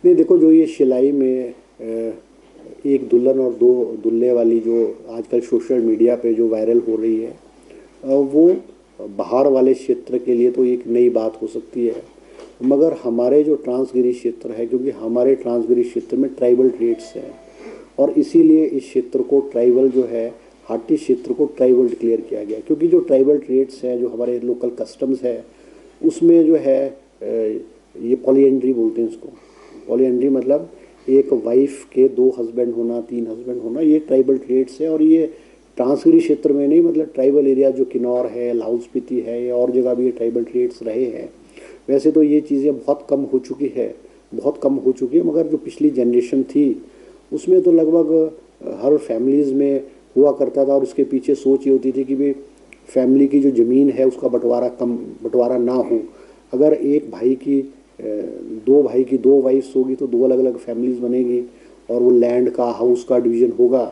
नहीं देखो, जो ये सिलाई में एक दुल्हन और दो दुल्हे वाली जो आजकल सोशल मीडिया पे जो वायरल हो रही है, वो बाहर वाले क्षेत्र के लिए तो एक नई बात हो सकती है, मगर हमारे जो ट्रांसगिरी क्षेत्र है, क्योंकि हमारे ट्रांसगिरी क्षेत्र में ट्राइबल ट्रेड्स हैं और इसीलिए इस क्षेत्र को ट्राइबल जो है, हाटी क्षेत्र को ट्राइबल डिक्लेयर किया गया, क्योंकि जो ट्राइबल ट्रेड्स हैं, जो हमारे लोकल कस्टम्स है, उसमें जो है ये पॉलीएंड्री बोलते हैं इसको। पॉलीएंड्री मतलब एक वाइफ के 2 हस्बैंड होना, 3 हस्बैंड होना, ये ट्राइबल ट्रेड्स है। और ये ट्रांसगिरी क्षेत्र में नहीं, मतलब ट्राइबल एरिया जो किन्नौर है, लाहौल स्पीति है या और जगह भी ये ट्राइबल ट्रेड्स रहे हैं। वैसे तो ये चीज़ें बहुत कम हो चुकी है, बहुत कम हो चुकी है, मगर जो पिछली जनरेशन थी उसमें तो लगभग हर फैमिलीज़ में हुआ करता था। और उसके पीछे सोच ये होती थी कि भाई फैमिली की जो ज़मीन है उसका बंटवारा ना हो। अगर एक भाई की 2 भाई की 2 वाइफ्स होगी तो 2 अलग अलग फैमिलीज़ बनेगी और वो लैंड का, हाउस का डिवीज़न होगा।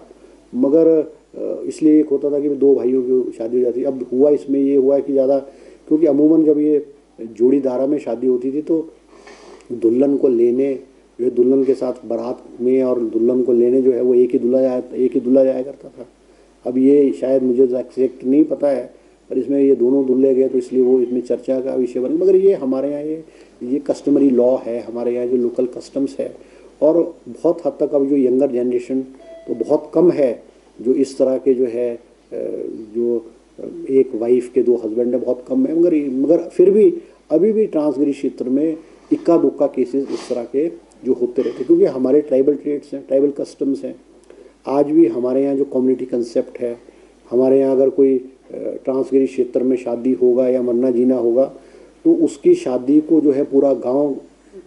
मगर इसलिए एक होता था कि 2 भाइयों की शादी हो जाती। अब हुआ इसमें ये हुआ कि ज़्यादा, क्योंकि अमूमन जब ये जोड़ीदारा में शादी होती थी तो दुल्हन को लेने, जो दुल्हन के साथ बारात में और दुल्हन को लेने जो है वो एक ही दूल्हा जाया करता था। अब ये शायद मुझे एग्जैक्ट नहीं पता है, पर इसमें ये दोनों दूल्हे गए तो इसलिए वो इसमें चर्चा का विषय बने। मगर ये हमारे यहाँ ये कस्टमरी लॉ है, हमारे यहाँ जो लोकल कस्टम्स है। और बहुत हद तक अब जो यंगर जनरेशन तो बहुत कम है जो इस तरह के जो है जो एक वाइफ के 2 हस्बैंड है, बहुत कम है। मगर फिर भी अभी भी ट्रांसगिरी क्षेत्र में इक्का दुक्का केसेस इस तरह के जो होते रहते, क्योंकि हमारे ट्राइबल ट्रेड्स हैं, ट्राइबल कस्टम्स हैं। आज भी हमारे यहाँ जो कम्युनिटी कंसेप्ट है, हमारे यहाँ अगर कोई ट्रांसगिरी क्षेत्र में शादी होगा या मरना जीना होगा तो उसकी शादी को जो है पूरा गांव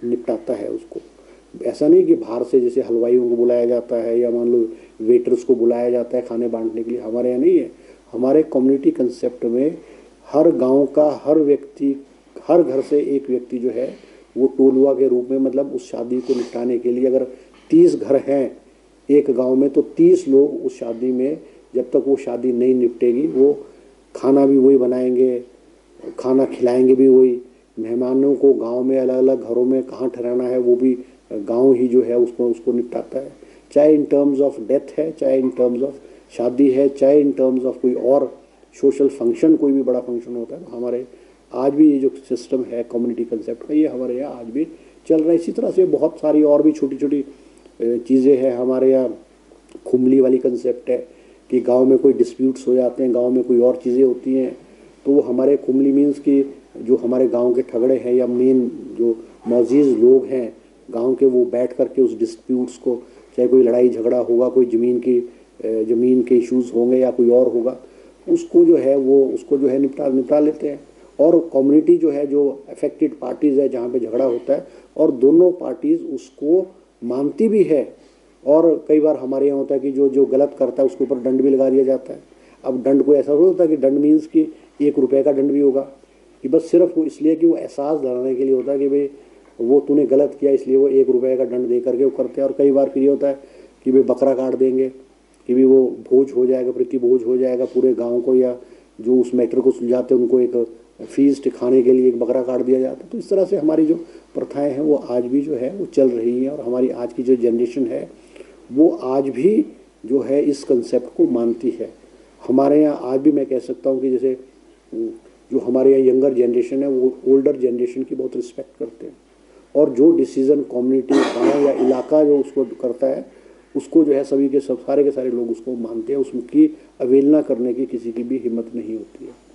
निपटाता है उसको। ऐसा नहीं कि बाहर से जैसे हलवाइयों को बुलाया जाता है या मान लो वेटर्स को बुलाया जाता है खाने बांटने के लिए, हमारे यहाँ नहीं है। हमारे कम्युनिटी कंसेप्ट में हर गांव का हर व्यक्ति, हर घर से एक व्यक्ति जो है वो टोलुआ के रूप में, मतलब उस शादी को निपटाने के लिए अगर 30 घर हैं एक गांव में तो 30 लोग उस शादी में, जब तक वो शादी नहीं निपटेगी, वो खाना भी वही बनाएंगे, खाना खिलाएंगे भी वही, मेहमानों को गांव में अलग अलग घरों में कहाँ ठहराना है वो भी गांव ही जो है उसको निपटाता है। चाहे इन टर्म्स ऑफ डेथ है, चाहे इन टर्म्स ऑफ शादी है, चाहे इन टर्म्स ऑफ कोई और सोशल फंक्शन, कोई भी बड़ा फंक्शन होता है। तो हमारे आज भी ये जो सिस्टम है कम्युनिटी कंसेप्ट का, ये हमारे यहाँ आज भी चल रहा है। इसी तरह से बहुत सारी और भी छोटी छोटी चीज़ें हैं हमारे यहाँ। खुमली वाली कंसेप्ट है कि गांव में कोई डिस्प्यूट्स हो जाते हैं, गांव में कोई और चीज़ें होती हैं तो वो हमारे खुमली मीन्स कि जो हमारे गांव के ठगड़े हैं या मेन जो मौजीज़ लोग हैं गांव के, वो बैठ करके उस डिस्प्यूट्स को, चाहे कोई लड़ाई झगड़ा होगा, कोई ज़मीन के इश्यूज़ होंगे या कोई और होगा, उसको जो है वो उसको जो है निपटा लेते हैं। और कम्युनिटी जो है, जो अफेक्टेड पार्टीज़ है जहाँ पे झगड़ा होता है, और दोनों पार्टीज़ उसको मानती भी है। और कई बार हमारे यहाँ होता है कि जो गलत करता है उसके ऊपर दंड भी लगा दिया जाता है। अब दंड को ऐसा होता है कि दंड मीन्स कि 1 रुपये का दंड भी होगा, कि बस सिर्फ वो इसलिए कि वो एहसास दिलाने के लिए होता है कि भाई वो तूने गलत किया, इसलिए वो 1 रुपये का दंड दे करके वो करते हैं। और कई बार फिर ये होता है कि भाई बकरा काट देंगे, कि भी वो भोज हो जाएगा, प्रति भोज हो जाएगा पूरे गाँव को, या जो उस मैटर को सुलझाते हैं उनको एक फीस्ट खाने के लिए एक बकरा काट दिया जाता है। तो इस तरह से हमारी जो प्रथाएं हैं वो आज भी जो है वो चल रही हैं। और हमारी आज की जो जनरेशन है वो आज भी जो है इस कंसेप्ट को मानती है। हमारे यहाँ आज भी मैं कह सकता हूँ कि जैसे जो हमारे यहाँ यंगर जनरेशन है वो ओल्डर जनरेशन की बहुत रिस्पेक्ट करते हैं, और जो डिसीज़न कम्युनिटी, गाँव या इलाका जो उसको करता है उसको जो है सभी के सब, सारे के सारे लोग उसको मानते हैं, उसकी अवहेलना करने की किसी की भी हिम्मत नहीं होती है।